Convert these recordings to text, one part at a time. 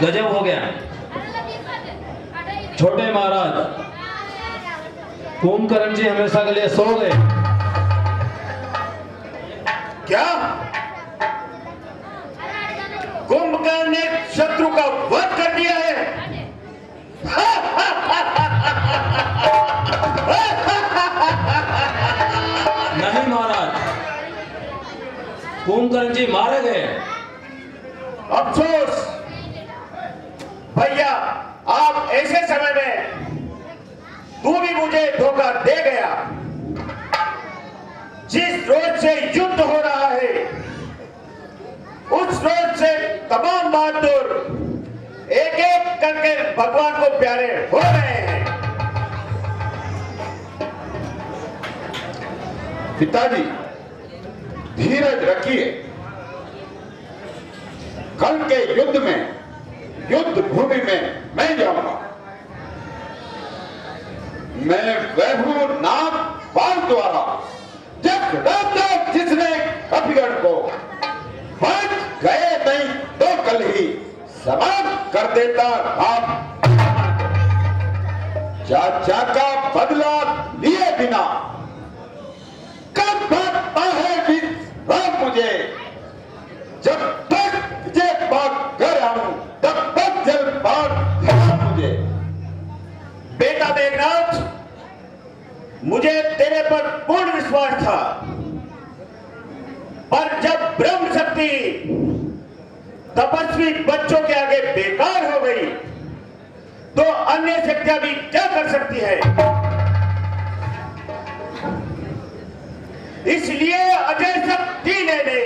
गजब हो गया। छोटे महाराज कुंभकर्ण जी हमेशा के लिए सो गए। क्या? कुंभकर्ण ने शत्रु का वध कर दिया है? नहीं महाराज, कुंभकर्ण जी मारे गए। अफसोस भैया, आप ऐसे समय में तू भी मुझे धोखा दे गया। जिस रोज से युद्ध हो रहा है उस रोज से तमाम बहादुर एक एक करके भगवान को प्यारे हो रहे हैं। पिताजी धीरज रखिए। कल के युद्ध में, युद्ध भूमि में मैं जाऊंगा। मैं वैभव नाग पाल द्वारा जिसने कपिगढ़ को बच गए नहीं तो कल ही समाप्त कर देता राम। चाचा का बदला लिए बिना कब भागता है विश्राम मुझे। जब तक तुझे पाक कर आऊं तब तक जल पाक मुझे। बेटा मेघनाथ, मुझे तेरे पर पूर्ण विश्वास था, पर जब ब्रह्म शक्ति तपस्वी बच्चों के आगे बेकार हो गई तो अन्य शक्तियां भी क्या कर सकती है। इसलिए अजय शक्ति लेने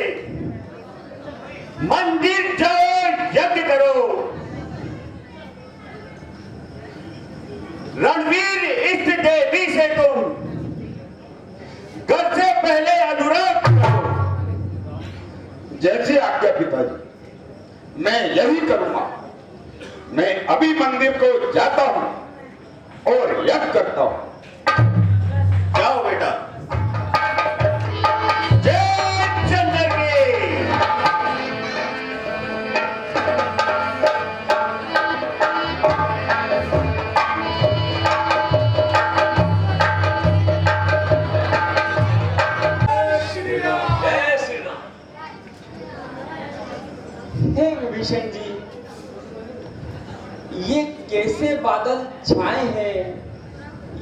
मंदिर जाओ, यज्ञ करो। रणवीर इष्ट देवी से तुम घर से पहले अनुरोध करो। जैसे आज्ञा पिताजी, मैं यही करूंगा। मैं अभी मंदिर को जाता हूं और यज्ञ करता हूं। जाओ बेटा। जय चंद्र की। हे विभीषण जी, ये कैसे बादल छाए हैं,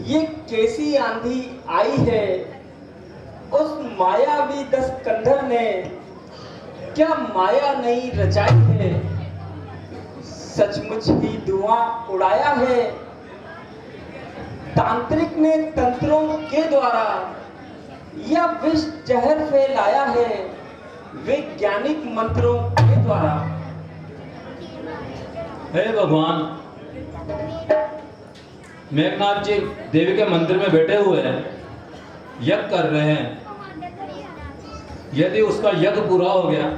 ये कैसी आंधी आई है। उस मायावी दस कंधर ने क्या माया नहीं रचाई है। सचमुच ही धुआं उड़ाया है। तांत्रिक ने तंत्रों के द्वारा या विष जहर फैलाया है, वैज्ञानिक मंत्रों के द्वारा। हे भगवान, मेघनाथ जी देवी के मंदिर में बैठे हुए हैं, यज्ञ कर रहे हैं। यदि उसका यज्ञ पूरा हो गया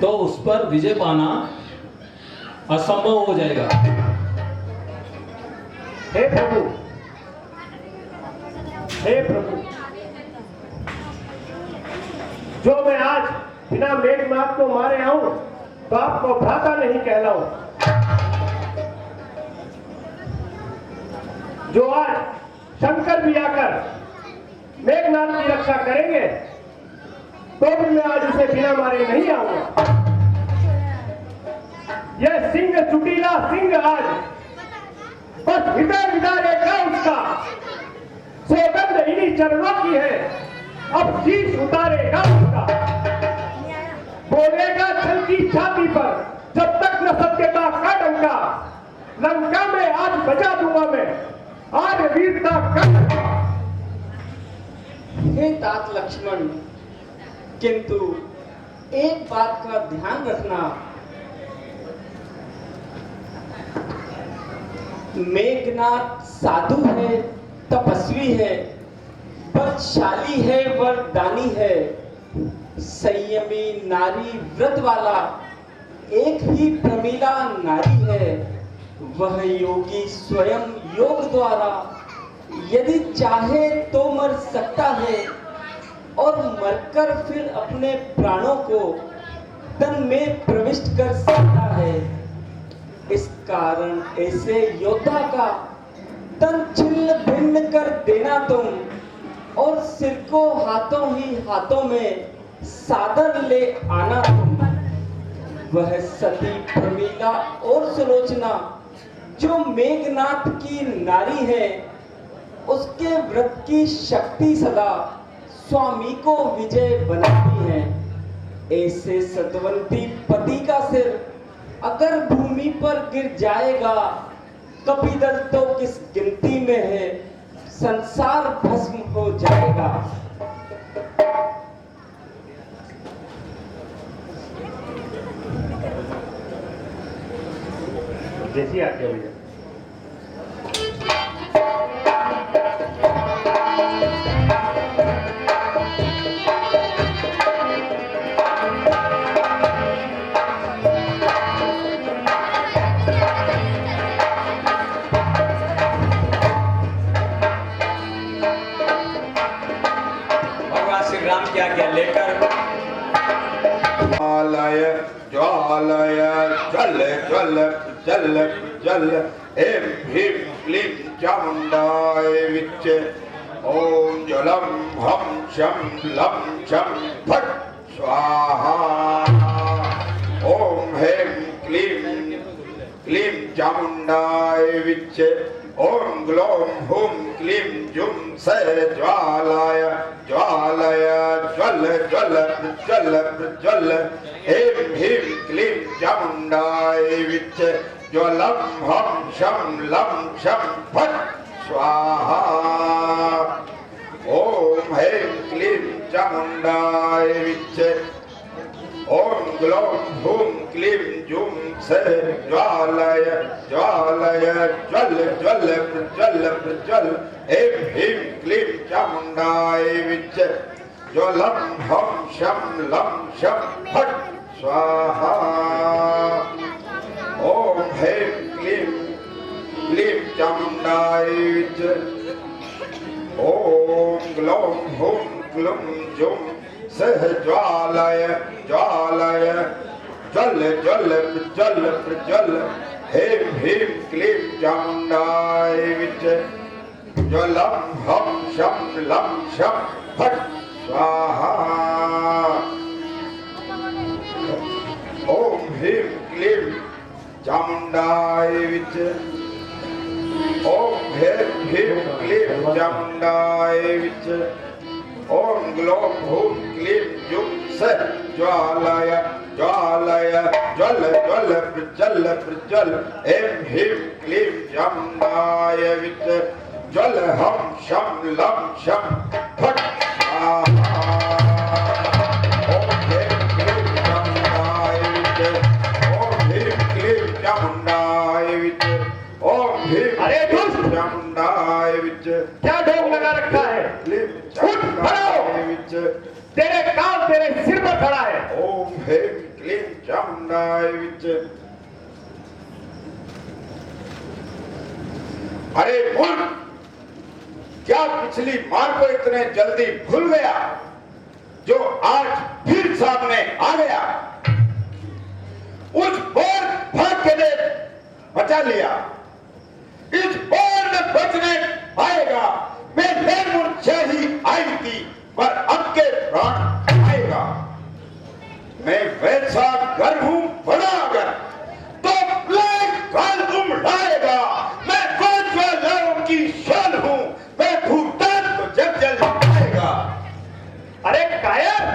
तो उस पर विजय पाना असंभव हो जाएगा। हे प्रभु, हे प्रभु, जो मैं आज बिना मेघनाथ को मारे आऊं तो आपको भ्राता नहीं कहलाऊं। जो आज शंकर भी आकर मेघनाथ की रक्षा करेंगे तो भी मैं आज उसे बिना मारे नहीं आऊंगा। यह सिंह चुटीला सिंह आज बस हृदय विदारेगा उसका। सौगंध इन्हीं चरणों की है, अब शीश उतारेगा उसका। बोलेगा छल की छाती पर जब तक न सत्यता का डंका। लंका में आज बजा दूंगा मैं, आज वीरता का। हे तात लक्ष्मण, किंतु एक बात का ध्यान रखना। मेघनाथ साधु है, तपस्वी है, बलशाली है, वरदानी है, संयमी नारी व्रत वाला एक ही प्रमीला नारी है। वह योगी स्वयं योग द्वारा यदि चाहे तो मर सकता है, और मरकर फिर अपने प्राणों को तन में प्रविष्ट कर सकता है। इस कारण ऐसे योद्धा का तन छिन्न भिन्न कर देना तुम, और सिर को हाथों ही हाथों में सादर ले आना तुम। वह सती प्रमीला और सुलोचना जो मेघनाथ की नारी है, उसके व्रत की शक्ति सदा स्वामी को विजय बनाती है। ऐसे सतवंती पति का सिर अगर भूमि पर गिर जाएगा, कपिदल तो किस गिनती में है, संसार भस्म हो जाएगा। जैसी आज्ञा भैया। भगवान श्री राम की आज्ञा लेकर ज्वालय ज्वल ज्वल जल जल ऐं ह्रीं क्लीं चामुण्डाय विच्चे ओम जलम हम शम लं शम फट स्वाहा। ओम ह्रीं क्लीं क्लीं चामुण्डाय विच्चे ओम ग्लौं हुं क्लीं जुं स ज्वालाय ज्वालय ज्वल ज्वल प्रज्वल प्रज्वल ऐं ह्रीं क्लीं चामुण्डाय विच्चे ज्वलं हम शम लं शम फट स्वाहा। ओम ह्रीं क्लीं चामुण्डाय विच्चे ओम ग्लौं हुं क्लीं जुं स ज्वालय ज्वालय ज्वल ज्वल प्रज्वल प्रज्वल ऐं ह्रीं क्लीं चामुण्डाय विच्चे ज्वलं हम शम लं शम फट स्वाहा। ओम ह्रीं क्लीं क्लीं चामुण्डाय विच्चे ओम ग्लौं हुं क्लुं जुं सह ज्वालय ज्वालय ज्वल ज्वल प्रज्वल प्रज्वल ऐं ह्रीं क्लीं चामुण्डाय विच्चे ज्वलं हम शम लं शम फट स्वाहा। ओम ह्रीं क्लीं चामुण्डाय विच्चे ओम ह्रीं क्लीं चामुण्डाय विच्चे ओम ग्लौं हुं क्लीं जुं सः ज्वालय ज्वालय ज्वल ज्वल प्रज्वल प्रज्वल ऐं ह्रीं क्लीं चामुण्डाय विच्चे ज्वल हम शम लं शम फट स्वाहा। ओम ह्रीं क्लीं चामुण्डाय विच्चे ओम ह्रीं क्लीं चामुण्डाय विच्चे ओम ह्रीं अरे दुष्ट! चामुण्डाय विच्चे क्या ढोंग लगा रखा है? उठ खड़ो! विच्चे तेरे काल तेरे सिर पर खड़ा है। ओम ह्रीं क्लीं चामुण्डाय विच्चे। अरे मूर्ख, क्या पिछली मार को इतने जल्दी भूल गया जो आज फिर सामने आ गया? उस बार भाग के देख, बचा लिया। इस बार में बचने पाएगा। मैं निर्मूर्छा ही आई थी, पर अब के प्राण आएगा। मैं वैसा घर हूं बड़ा अगर तो प्लेग काल उमड़ाएगा। मैं ज्वालाओं की शान हूं, मैं भूटान को जब जल जाएगा। अरे कायर,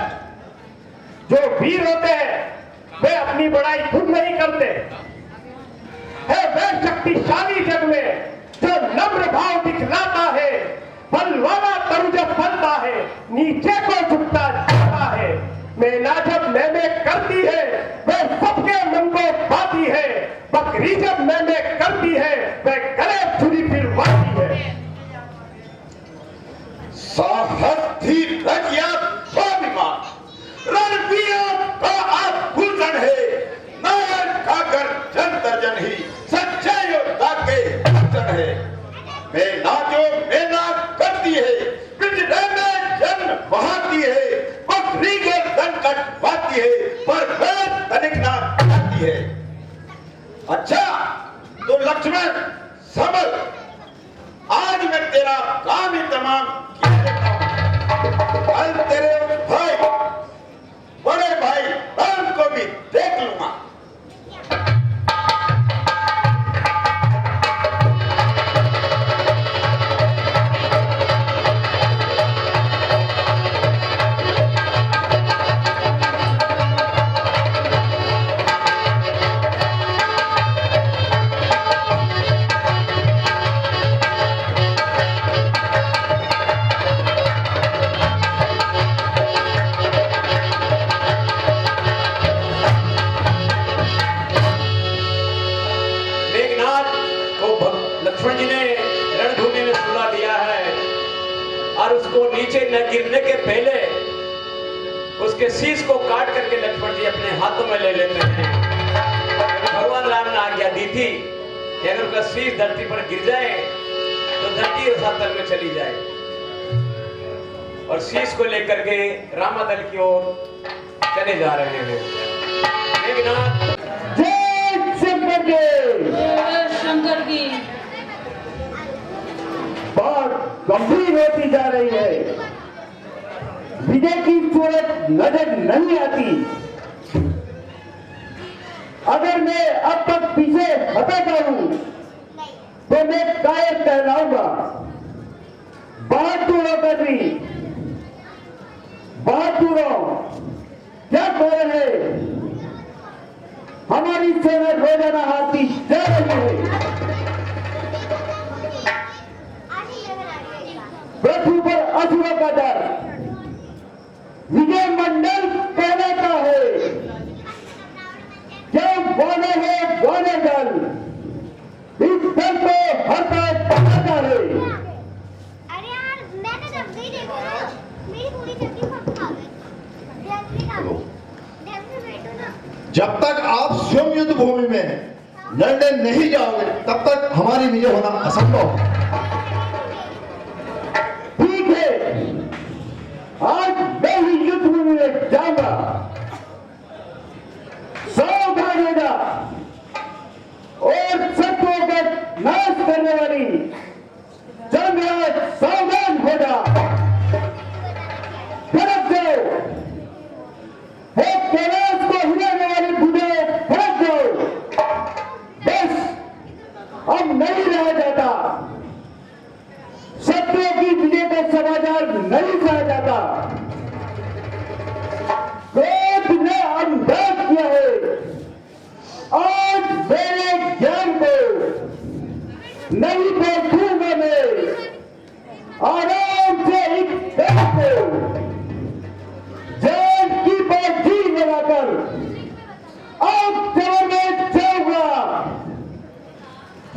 जो वीर होते हैं वे अपनी बड़ाई खुद नहीं करते है। वे शक्तिशाली जग में जो नम्र भाव दिखलाता है, बलवाना तरुज फलता है, नीचे को झुकता जाता है। मैना जब मैंने करती है वह सबके मन को पाती है। बकरी जब मैंने करती है वह गले छुरी फिरवाती है। साहस थी रजिया स्वाभिमान, रणवीरों का आभूषण है। नायक का गर्जन तर्जन ही सच्चे योद्धा के लक्षण है। मैना जो मैना करती है, पिंजरे में जन्म बहाती है। बैठवाती है, पर गलत तनिक ना आती है। अच्छा तो लक्ष्मण समझ, आज मैं तेरा काम ही तमाम किया देता हूं। कल तेरे उस भाई, बड़े भाई राम को भी देख लूंगा। लक्ष्मण जी ने रणभूमि में सुला दिया है और उसको नीचे न गिरने के पहले उसके शीश को काट करके लक्ष्मण जी अपने हाथों में ले लेते हैं। भगवान राम ने आज्ञा दी थी कि अगर उसका शीश धरती पर गिर जाए तो धरती उस तल में चली जाए, और शीश को लेकर के रामादल की ओर चले जा रहे हैं। मेघनाथ शंकर की बात गंभीर होती जा रही है। विजय की सूरत नजर नहीं आती। अगर मैं अब तक पीछे हटाता हूं तो मैं कायर कहलाऊंगा। बहादुरों कर रही, बहादुरों क्या कह रहे हैं? हमारी सेना रोजाना हाथी जा रही है। पृथ्वी पर असुरों का डर विजय मंडल कहलाता है। जो बोले है बोले दल, इस दल को हटा पकड़ता है। अरे यार मैं तो जब भी देखो ना मेरी पूरी सब्जी खत्म खा गई। ध्यान से बैठो ना। जब तक आप स्वयं युद्ध भूमि में लड़ने नहीं जाओगे तब तक हमारी विजय होना असंभव। ठीक है, आज मैं ही युद्ध भूमि में जाऊंगा। सावधान होगा और शत्रुओं का नाश करने वाली जंगराज सावधान होगा। फरक जाओ, कैलाश को हिलाने वाली बुढ़े फरक जाओ। बस अब नहीं रहा जाता। शत्रुओं की विजय का समाचार नहीं कहा जाता। क्रोध ने अंदाज किया है। आज मेरे ज्ञान को नहीं बैठूंगा मैं। आराम से एक बैठ को जान की बाजी लगाकर अब जब में जाऊंगा।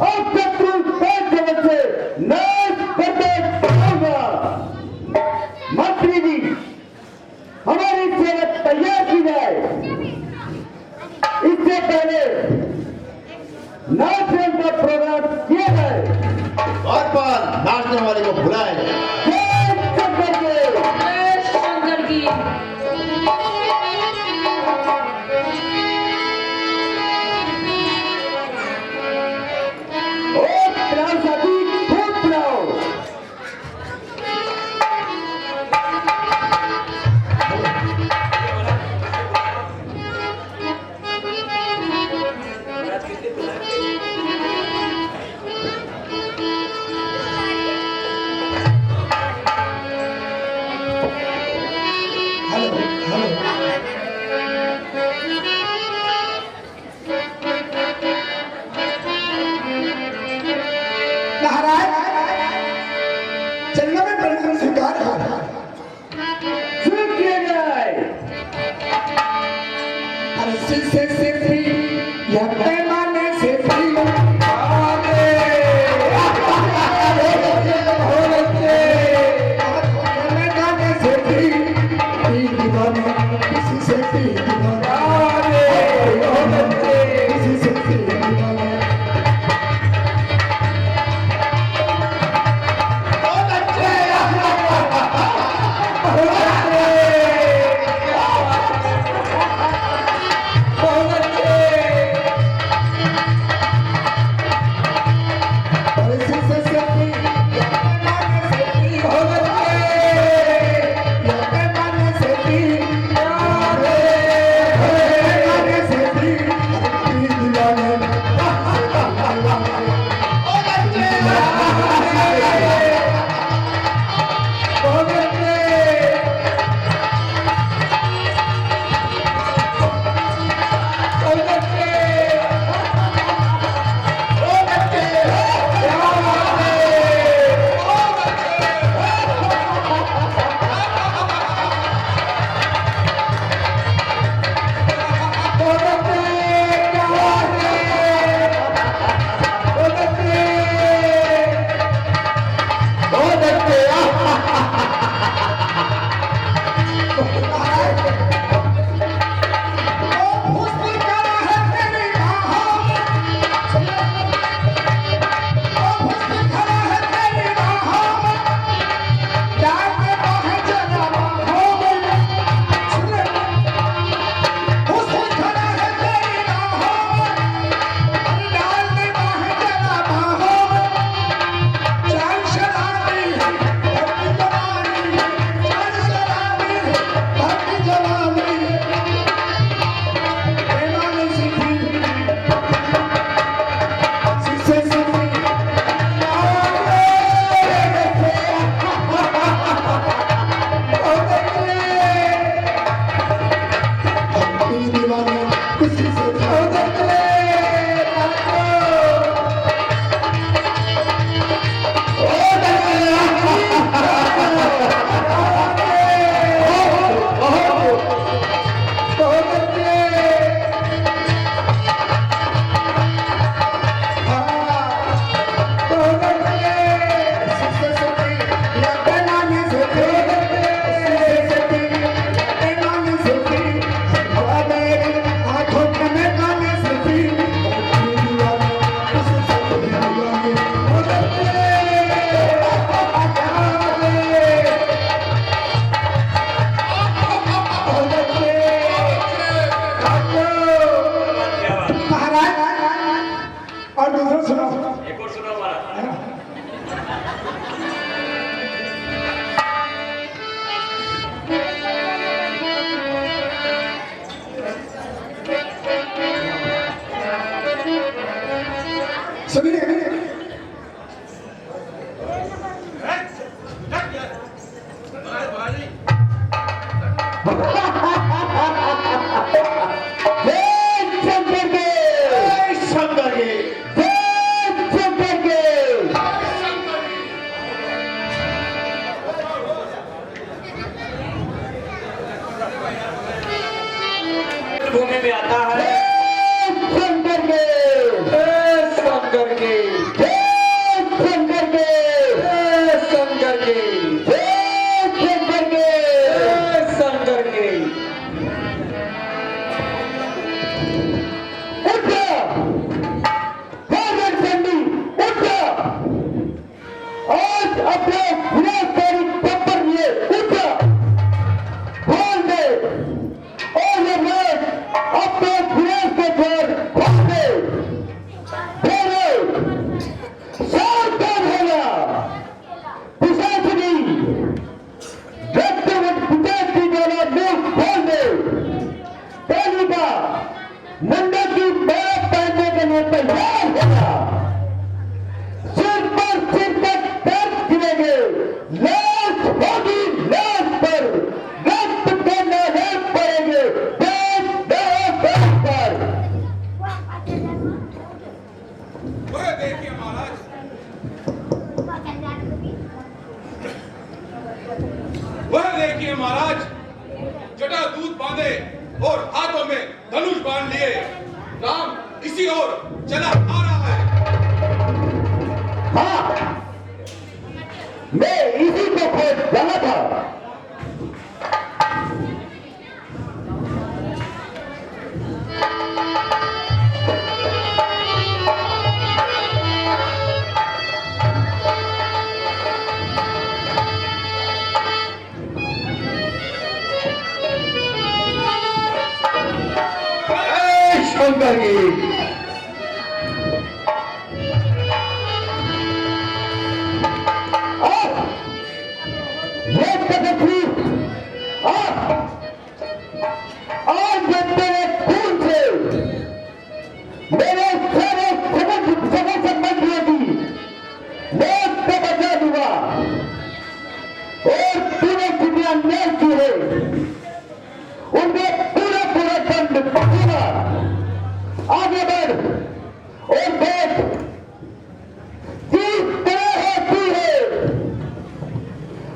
अब शत्रु जगत से नाश करते जाऊंगा। मंत्री जी, हमारी सेना तैयार की जाए। इससे पहले नाचने का प्रोग्राम किया जाए। बार बार नाचने वाले को बुलाए। जय शंकर के। जय शंकर की और प्यार साथी खूब पिलाओ। चलने में परिणाम स्वीकार है। शुरू किया जाए। अरे से फ्री यह पैमाने से फ्री बहुत अच्छे। बहुत अच्छे। बहुत अच्छे। क्या बात है। बहुत अच्छे। क्या बात है। बहुत अच्छे। बहुत अच्छे। क्या बात। और दूसरा सुनो। एक और सुनो हमारा। सुनिए। भूमि में आता है शंकर के। शंकर के। शंकर के। शंकर के। शंकर के। शंकर के। उठ चंडी उठ। आज अपने विनाशकारी पेपर लिए उठ। बोल दे और ये लोग अपने विनाश के द्वार खोल दे। बोलो सावधान होना। पिशाचिनी व्यक्तिगत पिशाची द्वारा मुंह खोल दे। पहली बार नंदा की बात पहनने के लिए तैयार होना। सिर पर सिर तक दर्द गिरेंगे। लाश होगी लाश पर। रक्त के नाले पड़ेंगे। देश देश पर। देखिए महाराज, वह देखिए महाराज, जटा दूध बांधे और हाथों में धनुष बांध लिए राम इसी ओर चला आ रहा है। हाँ, मैं इसी को खोज रहा था। शंकर की ये तकलीफ आज तेरे खून से मेरे सारे समझ संबंधियों की मैं सजा दूंगा और तूने जितने अन्याय किए उनमें पूरा पूरा दंड दूंगा। आगे बढ़ और देख किस तरह होती है,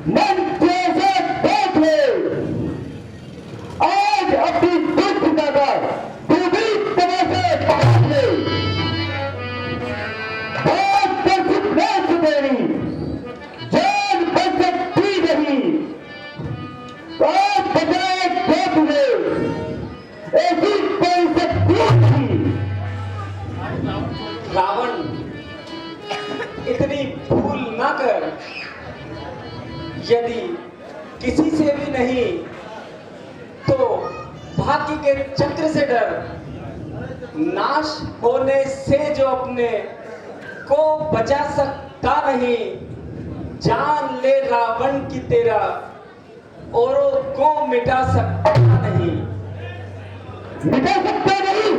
मन जैसे देख ले। आज अपनी दुख का दूसरी तरह से पकड़ ले। बहुत दर्शित नहीं देनी, जान बच सकती नहीं। आज बजाय देख ले, ऐसी कोई शक्ति थी। रावण, इतनी भूल ना कर। यदि किसी से भी नहीं तो भाग्य के चक्र से डर। नाश होने से जो अपने को बचा सकता नहीं, जान ले रावण की तेरा औरों को मिटा सकता नहीं। मिटा सकता नहीं।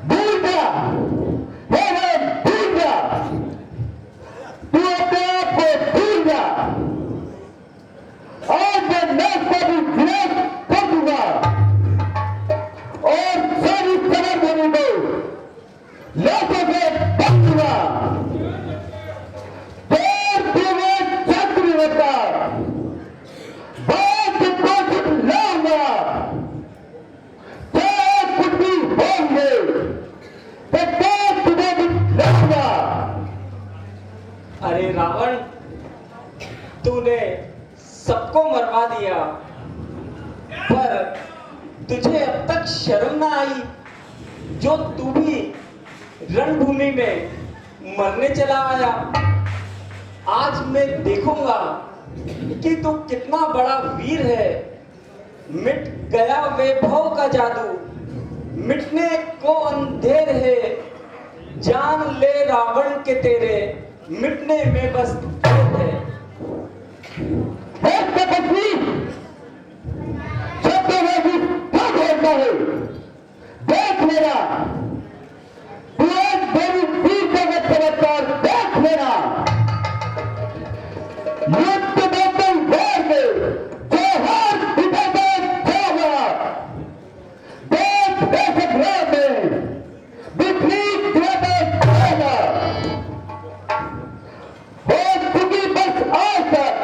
भूल जा, हे राम, भूल जा। तू अपने आप को भूल जा। आज मैं नाश का भी विनाश कर दूंगा और सारी समझने को लाशों से ढक दूंगा। देर तुम्हें चक्र होता, बात कोशिश लाऊंगा। चाहे कुछ भी होंगे तो बात तुम्हें भी लाऊंगा। अरे रावण, तूने सबको मरवा दिया, पर तुझे अब तक शर्म ना आई जो तू भी रणभूमि में मरने चला आया। आज मैं देखूंगा कि तू कितना बड़ा वीर है। मिट गया वैभव का जादू, मिटने को अंधेर है। जान ले रावण के तेरे, मिटने में बस देर है। एक तपस्वी शब्दों में भी थक होता है। देख लेना, तू एक देवी वीर का चमत्कार देख लेना। युद्ध में तलवार में जो हार दिखाता जाएगा, देश देशभर में विपरीत गिराता जाएगा। हो चुकी बस आज तक,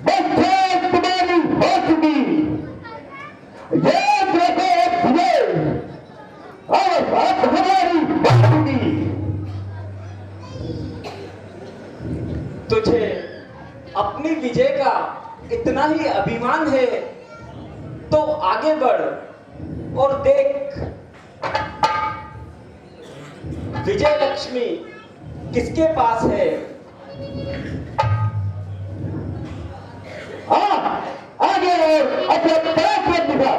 बस जान तुम्हारी हो चुकी। याद रखो तुम्हें, अब हमारी हो चुकी। तुझे अपनी विजय का इतना ही अभिमान है तो आगे बढ़ और देख विजय लक्ष्मी किसके पास है। आगे और अपने पराक्रम दिखा।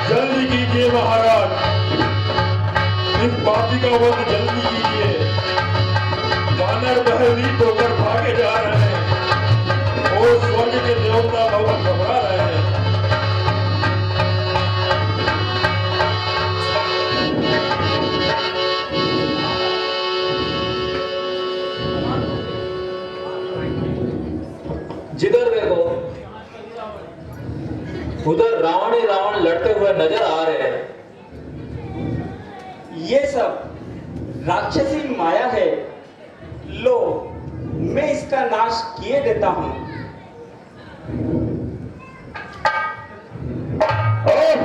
जल्दी कीजिए महाराज, इस पापी का वध जल्दी कीजिए। वानर भयभीत होकर भागे जा रहे हैं और स्वर्ग के देवता भवन घबरा रहे हैं। जिधर देखो उधर रावण ही रावण लड़ते हुए नजर आ रहे हैं। ये सब राक्षसी माया है। लो, मैं इसका नाश किए देता हूं।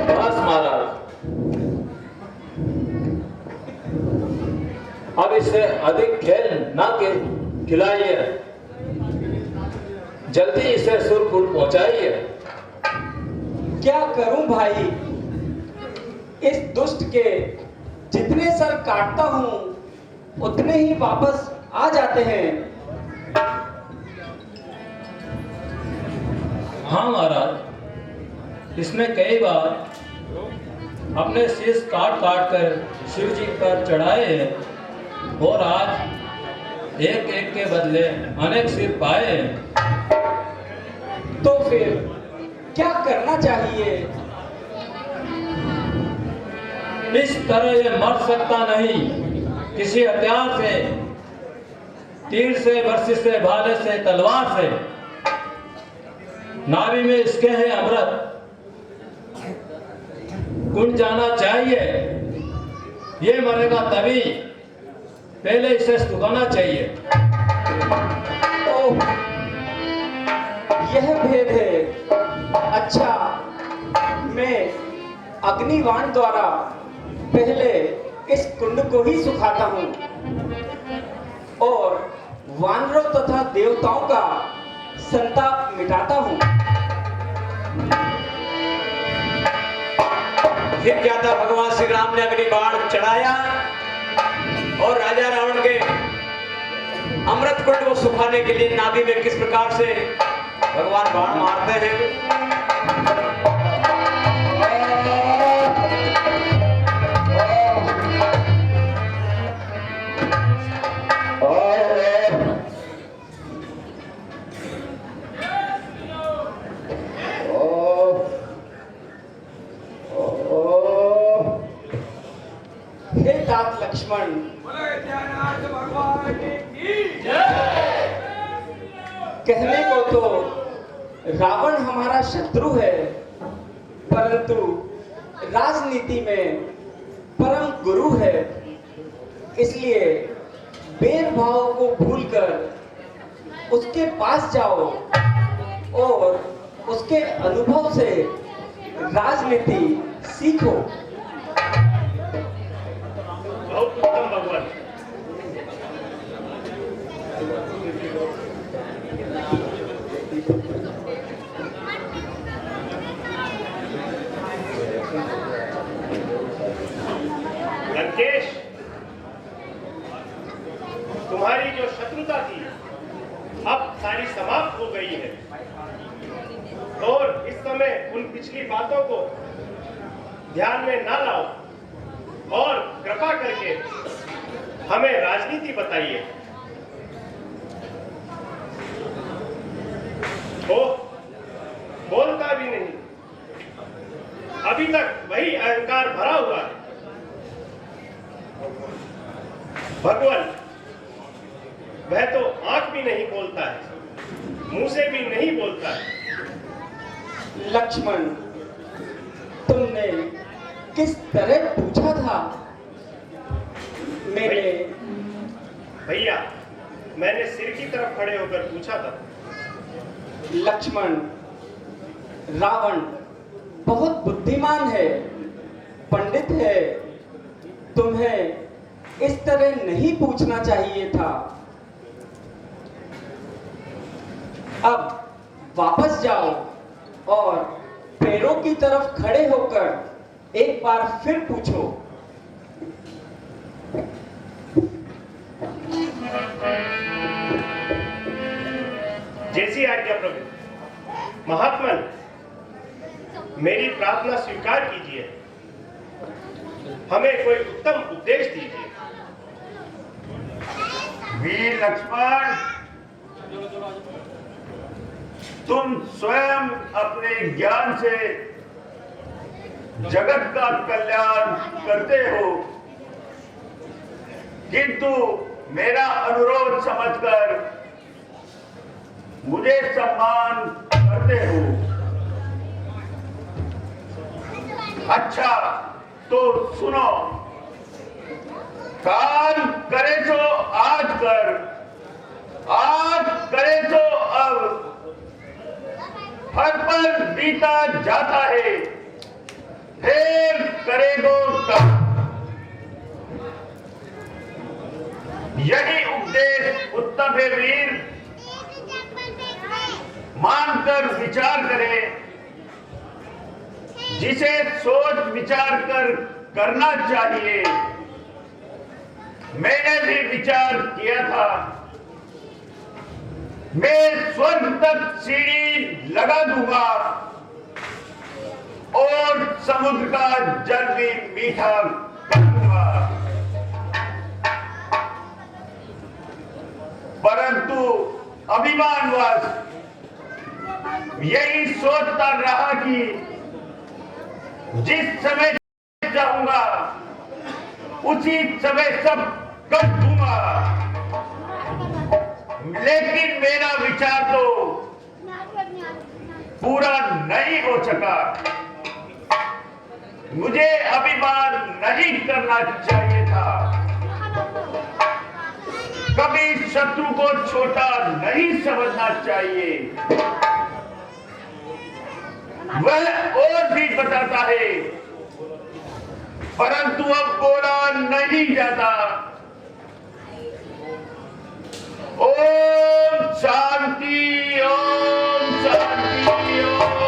बस महाराज, अब इससे अधिक खेल ना खिलाइए, जल्दी इसे सुरपुर पहुंचाइए। क्या करूं भाई, इस दुष्ट के जितने सर काटता हूं उतने ही वापस आ जाते हैं। हाँ महाराज, इसने कई बार अपने शीश काट काट कर शिव जी पर चढ़ाए हैं और आज एक एक के बदले अनेक सिर पाए हैं। तो फिर क्या करना चाहिए? इस तरह ये मर सकता नहीं। किसी हथियार से, तीर से, बरसी से, भाले से, तलवार से। नाभि में इसके है अमृत, कुंड जाना चाहिए। ये मरेगा तभी, पहले इसे सुखाना चाहिए। ओह, यह भेद है। अच्छा, मैं अग्निवाण द्वारा पहले इस कुंड को ही सुखाता हूं और वानरों तथा देवताओं का संताप मिटाता हूं। फिर क्या था, भगवान श्री राम ने अग्नि बाण चढ़ाया और राजा रावण के अमृत कुंड को सुखाने के लिए नाभि में किस प्रकार से भगवान बाण मारते हैं। हे तात लक्ष्मण, कहने को तो रावण हमारा शत्रु है, परंतु राजनीति में परम गुरु है। इसलिए भेदभाव को भूलकर उसके पास जाओ और उसके अनुभव से राजनीति सीखो। बहुत उत्तम भगवान। लंकेश, तुम्हारी जो शत्रुता थी अब सारी समाप्त हो गई है और इस समय उन पिछली बातों को ध्यान में ना लाओ और कृपा करके हमें राजनीति बताइए। ओ, बोलता भी नहीं, अभी तक वही अहंकार भरा हुआ है। भगवान, वह तो आंख भी नहीं बोलता है, मुंह से भी नहीं बोलता है। लक्ष्मण, तुमने किस तरह पूछा था? भैया, मैंने सिर की तरफ खड़े होकर पूछा था। लक्ष्मण, रावण बहुत बुद्धिमान है, पंडित है। तुम्हें इस तरह नहीं पूछना चाहिए था। अब वापस जाओ और पैरों की तरफ खड़े होकर एक बार फिर पूछो। जैसी आज्ञा प्रभु। महात्मन, मेरी प्रार्थना स्वीकार कीजिए, हमें कोई उत्तम उपदेश दीजिए। वीर लक्ष्मण, तुम स्वयं अपने ज्ञान से जगत का कल्याण करते हो, किंतु मेरा अनुरोध समझकर मुझे सम्मान करते हो। अच्छा तो सुनो, काल करे तो आज कर, आज करे तो अब, हर पल बीता जाता है, फिर करेगो कब। यही उपदेश उत्तम है वीर, मानकर विचार करें। जिसे सोच विचार कर करना चाहिए, मैंने भी विचार किया था। मैं स्वर्ग तक सीढ़ी लगा दूंगा और समुद्र का जल भी मीठा कर दूंगा, परंतु अभिमानवश यही सोचता रहा कि जिस समय चाहूंगा उसी समय सब कर दूंगा। लेकिन मेरा विचार तो पूरा नहीं हो सका। मुझे अभिमान नहीं करना चाहिए था। कभी शत्रु को छोटा नहीं समझना चाहिए। वह और भी बताता है, परंतु अब बोला नहीं जाता। ओम शांति, ओम शांति, ओम।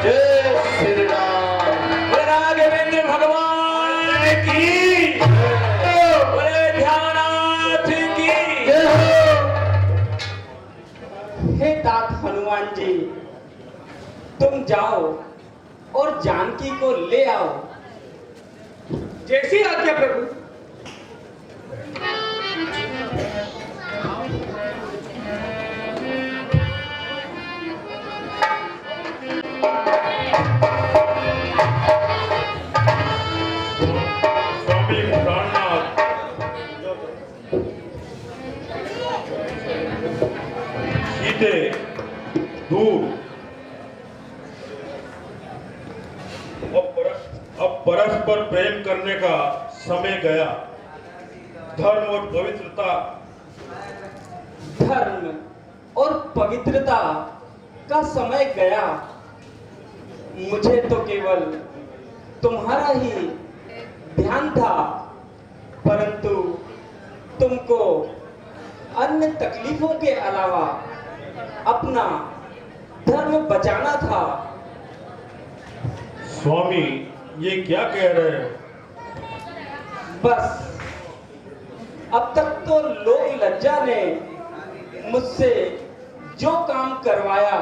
जय श्री राम। राघवेंद्र भगवान की, बोले ध्यानाथ की। हे तात हनुमान जी, तुम जाओ और जानकी को ले आओ। जैसी आज्ञा प्रभु। स्वामी प्राणनाथ, सीते दूर, अब परस्पर प्रेम करने का समय गया। धर्म और पवित्रता, धर्म और पवित्रता का समय गया। मुझे तो केवल तुम्हारा ही ध्यान था, परंतु तुमको अन्य तकलीफों के अलावा अपना धर्म बचाना था। स्वामी ये क्या कह रहे हो? बस अब तक तो लोक लज्जा ने मुझसे जो काम करवाया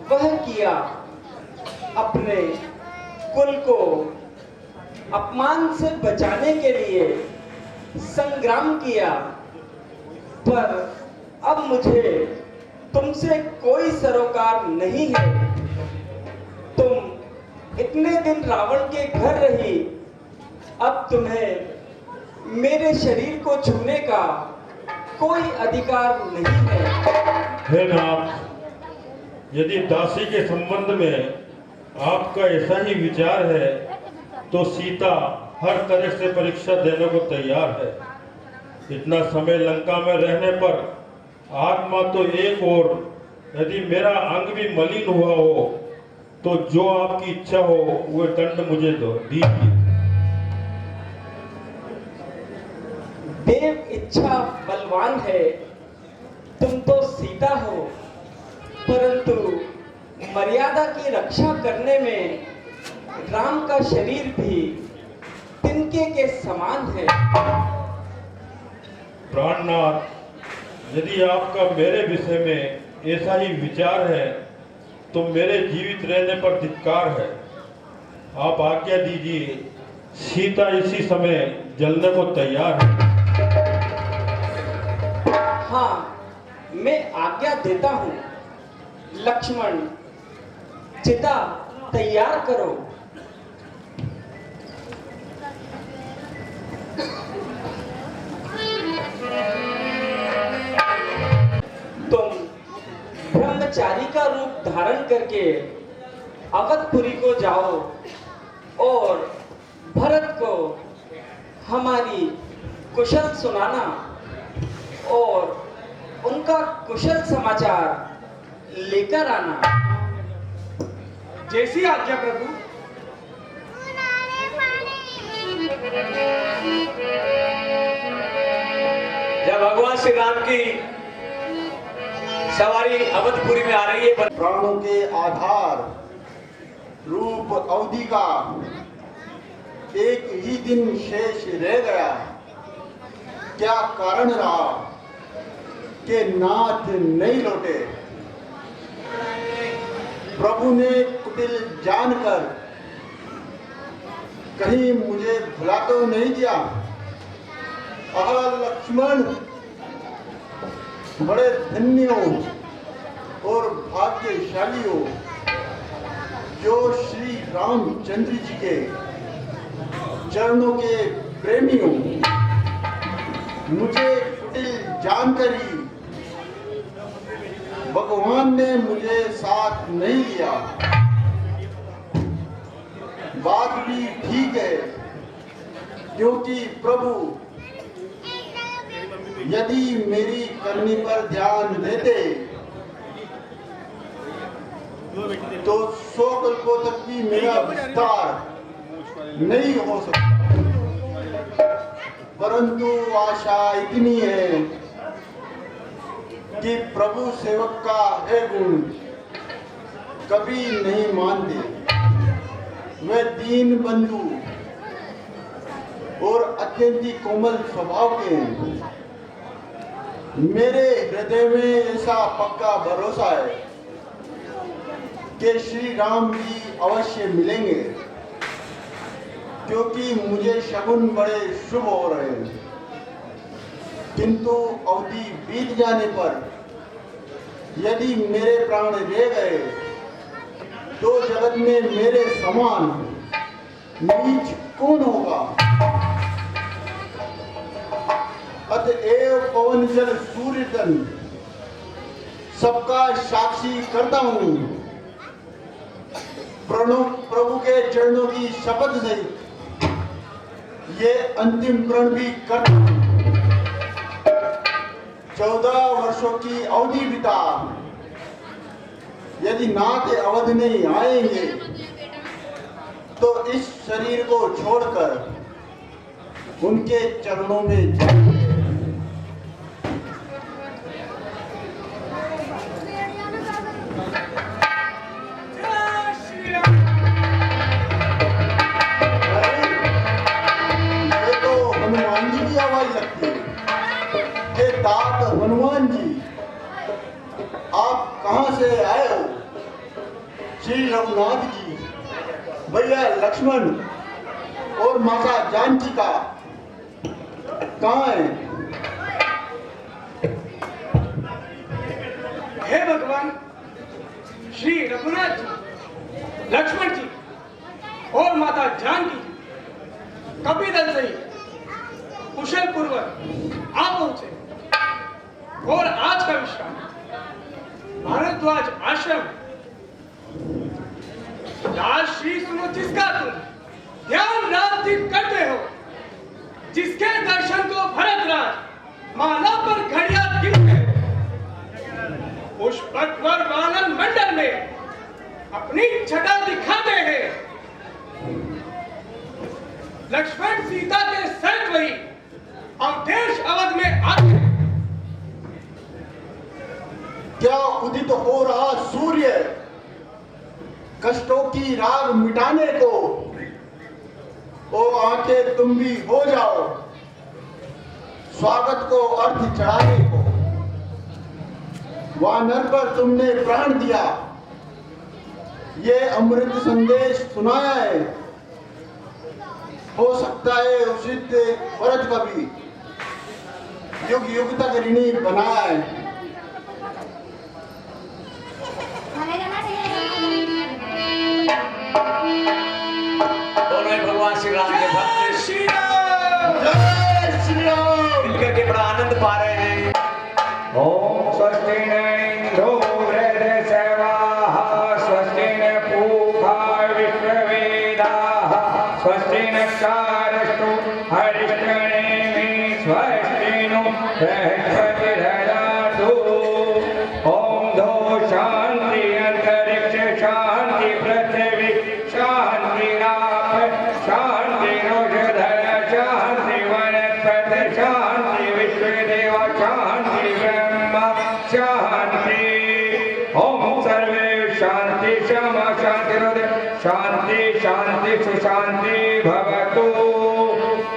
वह किया, अपने कुल को अपमान से बचाने के लिए संग्राम किया, पर अब मुझे तुमसे कोई सरोकार नहीं है। तुम इतने दिन रावण के घर रही, अब तुम्हें मेरे शरीर को छूने का कोई अधिकार नहीं है। हे नाथ, यदि दासी के संबंध में आपका ऐसा ही विचार है तो सीता हर तरह से परीक्षा देने को तैयार है। इतना समय लंका में रहने पर आत्मा तो एक और, यदि मेरा अंग भी मलिन हुआ हो तो जो आपकी इच्छा हो वह दंड मुझे दो दीजिए। देव इच्छा बलवान है, तुम तो सीता हो, परंतु मर्यादा की रक्षा करने में राम का शरीर भी तिनके के समान है। प्राणनाथ, यदि आपका मेरे विषय में ऐसा ही विचार है तो मेरे जीवित रहने पर धिक्कार है। आप आज्ञा दीजिए, सीता इसी समय जलने को तैयार है। हाँ, मैं आज्ञा देता हूँ। लक्ष्मण, चिता तैयार करो। तुम ब्रह्मचारी का रूप धारण करके अवधपुरी को जाओ और भरत को हमारी कुशल सुनाना और उनका कुशल समाचार लेकर आना। जैसी आज्ञा प्रभु। जब भगवान श्री राम की सवारी अवधपुरी में आ रही है। प्राणों के आधार रूप अवधि का एक ही दिन शेष रह गया। क्या कारण रहा कि नाथ नहीं लौटे? प्रभु ने कुटिल जानकर कहीं मुझे भुला तो नहीं दिया। आह लक्ष्मण, बड़े धन्य हो और भाग्यशाली हो जो श्री रामचंद्र जी के चरणों के प्रेमी हो। मुझे कुटिल जानकर ही भगवान ने मुझे साथ नहीं दिया। बात भी ठीक है, क्योंकि प्रभु यदि मेरी करनी पर ध्यान देते तो 100 कल्पों तक भी मेरा विस्तार नहीं हो सकता। परंतु आशा इतनी है कि प्रभु सेवक का है गुण कभी नहीं मानते। वे दीन बंधु और अत्यंत कोमल स्वभाव के हैं। मेरे हृदय में ऐसा पक्का भरोसा है कि श्री राम जी अवश्य मिलेंगे, क्योंकि मुझे शगुन बड़े शुभ हो रहे हैं। किंतु अवधि बीत जाने पर यदि मेरे प्राण रह गए तो जगत में मेरे समान नीच कौन होगा? अतएव पवन जल सूर्य तन सबका साक्षी करता हूं। प्रभु के चरणों की शपथ से ये अंतिम प्रण भी करता हूं। 14 वर्षों की अवधि बिता यदि नाथ अवध नहीं आएंगे तो इस शरीर को छोड़कर उनके चरणों में जाएंगे। ये तो हनुमान जी की आवाज लगती है। हे तात हनुमान जी, आप कहां से आए हो? श्री रघुनाथ जी, भैया लक्ष्मण और माता जानकी का कहां है? हे भगवान, श्री रघुनाथ जी, लक्ष्मण जी और माता जानकी जी कपिदल से ही कुशल पूर्वक आ पहुंचे और आज का विश्राम भारद्वाज आश्रम। राजश्री सुनो, जिसका तुम ध्यान रात दिन करते हो, जिसके दर्शन को भरतराज माला पर घड़िया गिनते पुष्पक वानर मंडल में अपनी छटा दिखाते हैं। लक्ष्मण सीता के सहित वही अवधेश अवध में आते हैं। क्या उदित हो रहा सूर्य कष्टों की राग मिटाने को, ओ आंखें तुम भी हो जाओ स्वागत को अर्थ चढ़ाने को। वानर पर तुमने प्राण दिया, ये अमृत संदेश सुनाया है। हो सकता है उचित व्रत कभी युग युग तक ऋणी बनाया है। दोनों ही भगवान श्री राम के भक्त श्री राम, जय श्री राम। मिलकर के बड़ा आनंद पा रहे हैं। ओम स्वस्ति न इंद्रो वृद्धसेवाः स्वस्ति न पूषा विश्ववेदाः स्वस्ति नक्षत्रस्तु हरिष्ठनेमिः स्वस्ति नो बृहस्पतिर्दधातु। ओम धो शांति अंतरिक्ष शांति पृथ्वी शांति आप शांति औषधय शांति वनस्पति शांति विश्वदेव शांति ब्रह्म शांति शांतिरोदय शांति शांति सुशांति भवतु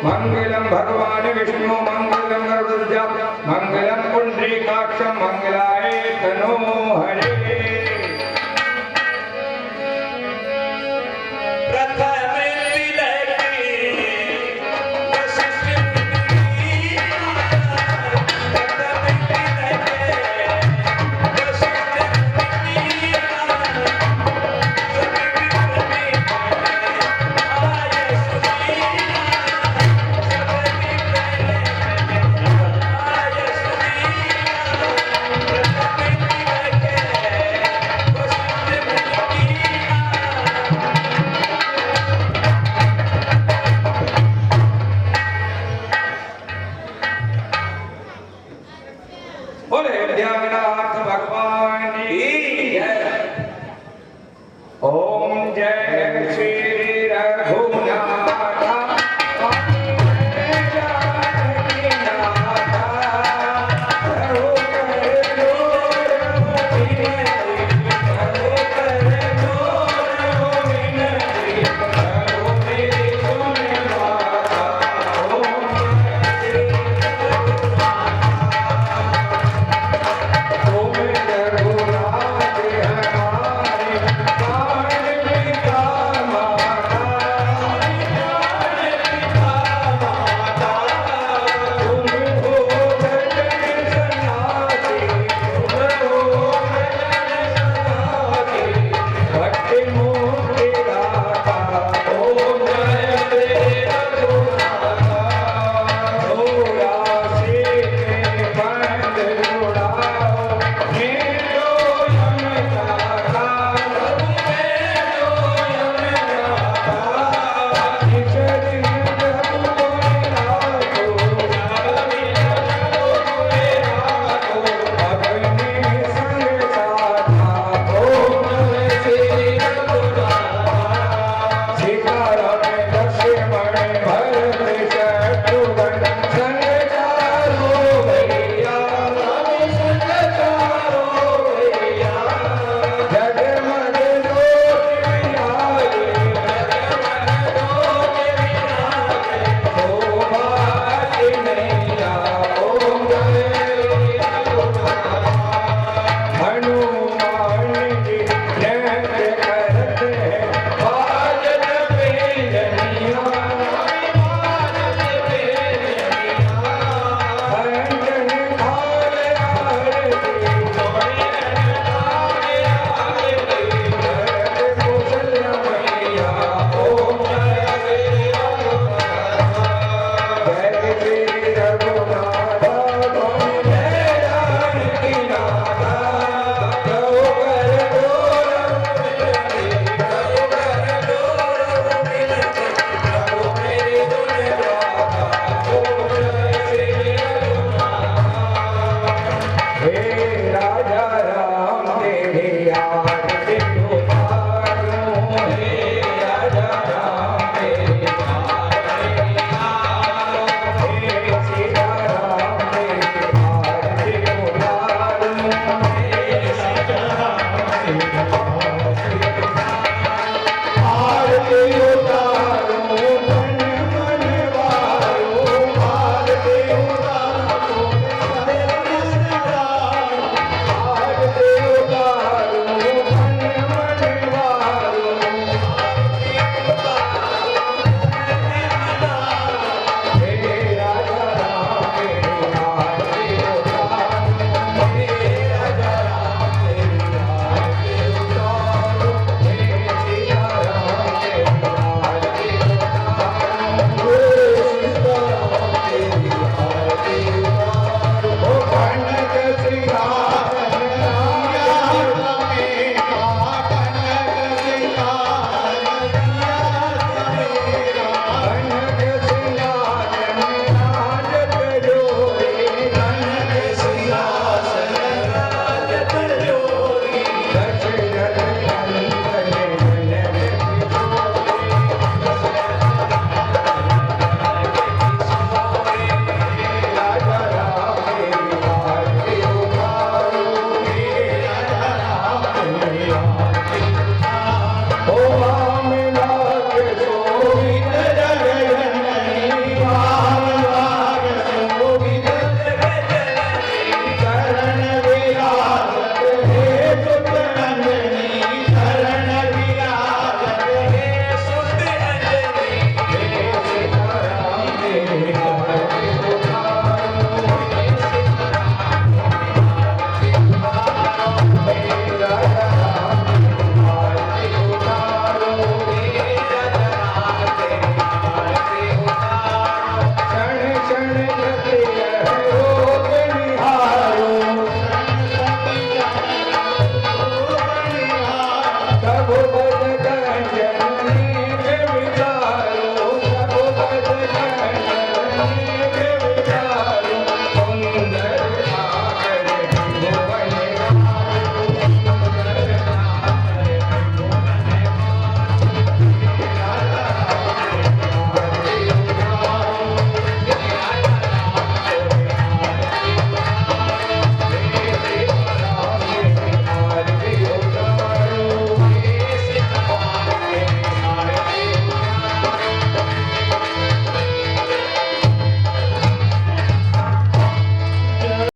मंगलम भगवान विष्णु मंगलम गरुड़ध्वज मंगलम पुंडरीकाक्षम मंगलाय तनो हरे बोले विद्यानाथ भगवान की जय। ओम जय श्री रघुनाथ Oh ओ